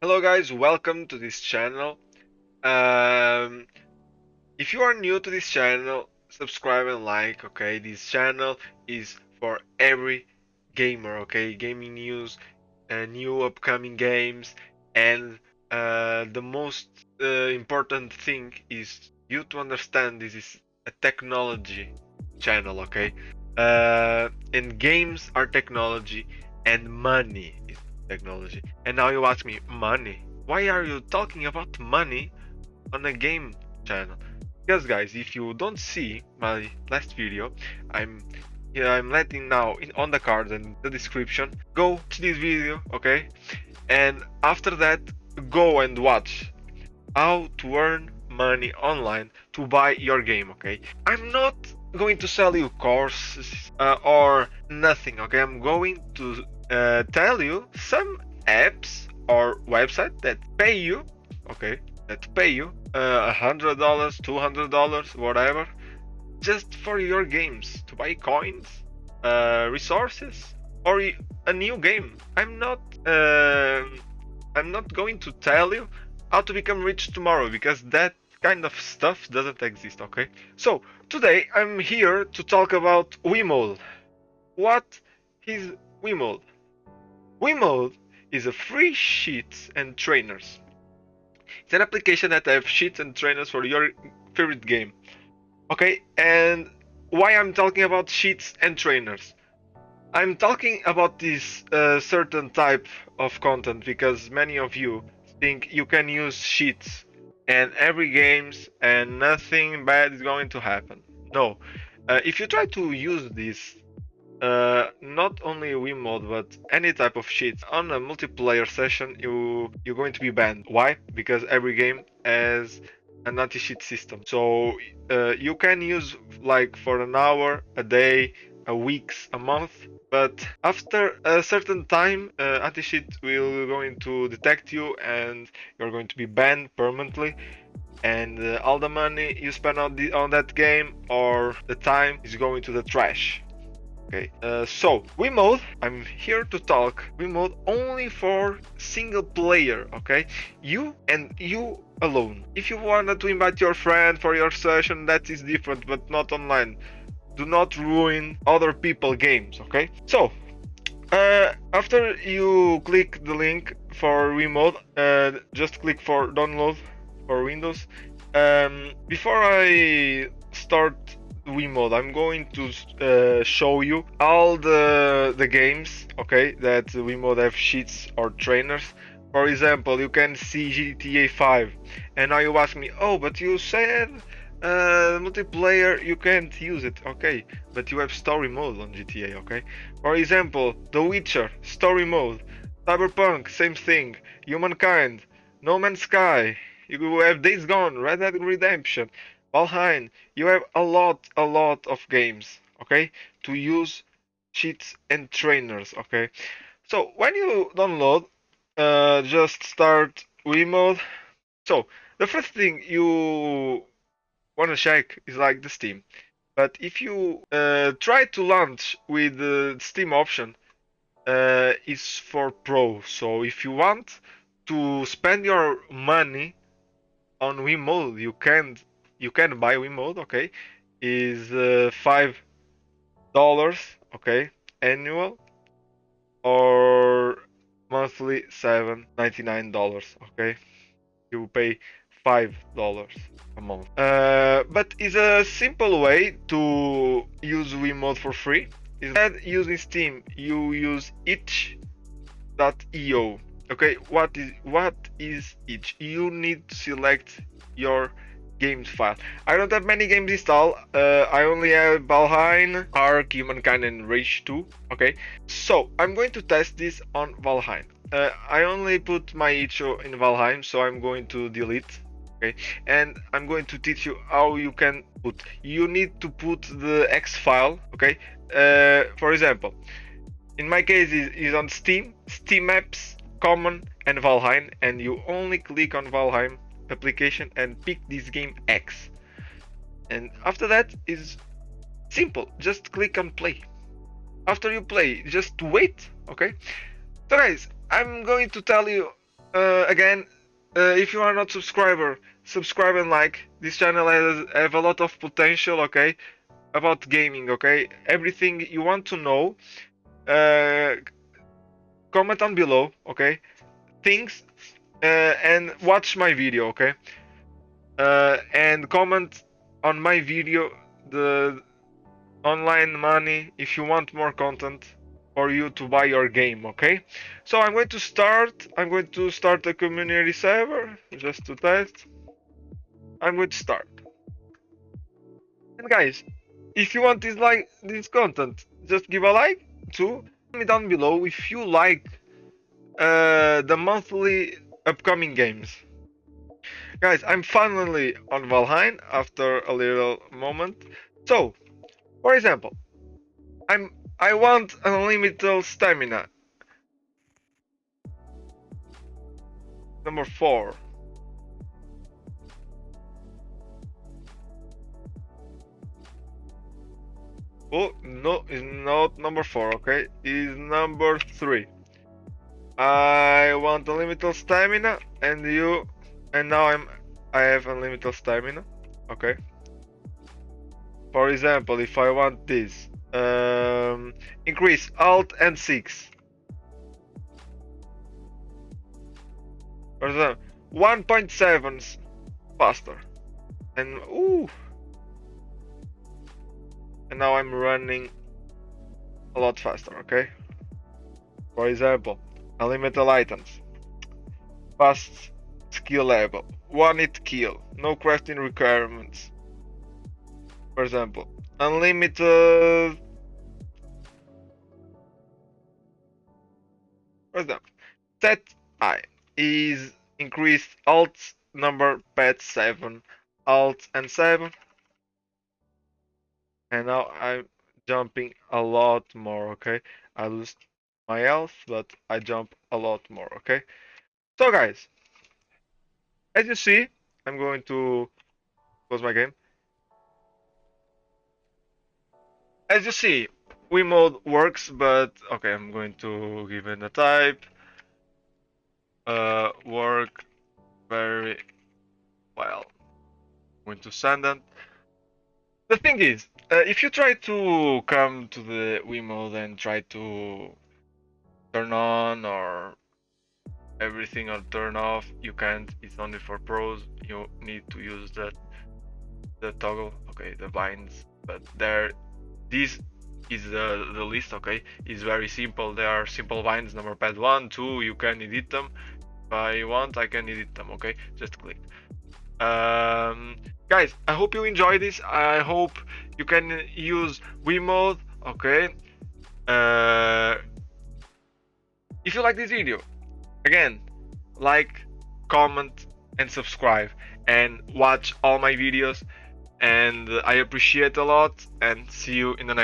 Hello guys, welcome to this channel. Um, if you are new to this channel, subscribe and like, okay? This channel is for every gamer, okay? Gaming news, new upcoming games, and the most important thing is you to understand this is a technology channel, okay? And games are technology, and money is technology. And now you ask me, money? Why are you talking about money on a game channel? Because guys, if you don't see my last video, I'm I'm letting now on the cards and the description. Go watch this video, okay? And after that, go and watch how to earn money online to buy your game, okay? I'm not going to sell you courses or nothing, okay? I'm going to tell you some apps or websites that pay you, okay? That pay you $100, $200, whatever, just for your games to buy coins, resources, or a new game. I'm not going to tell you how to become rich tomorrow because that kind of stuff doesn't exist, okay? So today I'm here to talk about Wemod. What is Wemod? Wemod is a free sheets and trainers. It's an application that have sheets and trainers for your favorite game. Okay, and why I'm talking about sheets and trainers? I'm talking about this certain type of content because many of you think you can use sheets and every games and nothing bad is going to happen. No, if you try to use this, not only Wemod but any type of sheets on a multiplayer session, you're going to be banned. Why? Because every game has an anti-cheat system. So you can use like for an hour, a day, a weeks, a month, but after a certain time, anti-cheat will going to detect you and you're going to be banned permanently. And all the money you spend on that game or the time is going to the trash. Okay, so Wemod, I'm here to talk Wemod only for single player, okay? You and you alone. If you wanted to invite your friend for your session, that is different, but not online. Do not ruin other people games, okay? So, after you click the link for Wemod, just click for download for Windows. Before I start Wemod, I'm going to show you all the games, okay, that Wemod have sheets or trainers. For example, you can see GTA 5, and now you ask me, oh, but you said multiplayer you can't use it, okay, but you have story mode on GTA, okay. For example, The Witcher story mode, Cyberpunk same thing, Humankind, No Man's Sky, you have Days Gone, Red Dead Redemption, Valheim. You have a lot of games, okay, to use cheats and trainers, okay. So when you download, just start Wemod. So the first thing you wanna check is like the Steam. But if you try to launch with the Steam option, it's for Pro. So if you want to spend your money on Wemode, you can buy Wemode, okay? Is $5, okay, annual or monthly $7.99, okay? You pay $5 a month. But it's a simple way to use Wemode for free. Instead using Steam, you use itch.io. Okay, what is itch? You need to select your games file. I don't have many games installed. I only have Valheim, Ark, Humankind, and Rage 2. Okay, so I'm going to test this on Valheim. I only put my itch in Valheim, so I'm going to delete. Okay, and I'm going to teach you how you can put. You need to put the X file. Okay, for example, in my case is on Steam, Steam Apps, Common, and Valheim, and you only click on Valheim application and pick this game X. And after that is simple, just click on play. After you play, just wait, okay? So guys, I'm going to tell you Again, if you are not subscriber, subscribe and like. This channel has have a lot of potential, okay, about gaming, okay. Everything you want to know, uh, comment down below, okay. Things, and watch my video, okay. And comment on my video the online money if you want more content for you to buy your game, okay? So I'm going to start a community server just to test. I'm going to start. And guys, if you want this content, just give a like too. Tell me down below if you like the monthly upcoming games. Guys, I'm finally on Valheim after a little moment. So, for example, I want unlimited stamina. Number 4. Oh no, it's not number 4, okay? It's number 3. I want unlimited stamina and now I have unlimited stamina. Okay. For example, if I want this, increase Alt and 6. For example, 1.7 faster. And and now I'm running a lot faster, okay? For example, unlimited items, fast skill level, 1-hit kill, no crafting requirements. For example, unlimited. For example, set I is increased alt number pet 7, alt and 7. And now I'm jumping a lot more, okay? I lose my health, but I jump a lot more, okay? So guys, as you see, I'm going to close my game. As you see, Wemod works, but okay, I'm going to give it a type. Work very well. I'm going to send it. The thing is, if you try to come to the Wemod and try to turn on or everything or turn off, you can't. It's only for pros. You need to use the toggle, okay, the binds. But this is the list, okay. It's very simple. There are simple binds, number pad 1, 2. You can edit them. If I want, I can edit them, okay. Just click. Guys, I hope you enjoy this. I hope you can use Wemod, okay. If you like this video, again, like, comment, and subscribe, and watch all my videos. And I appreciate a lot. And see you in the next.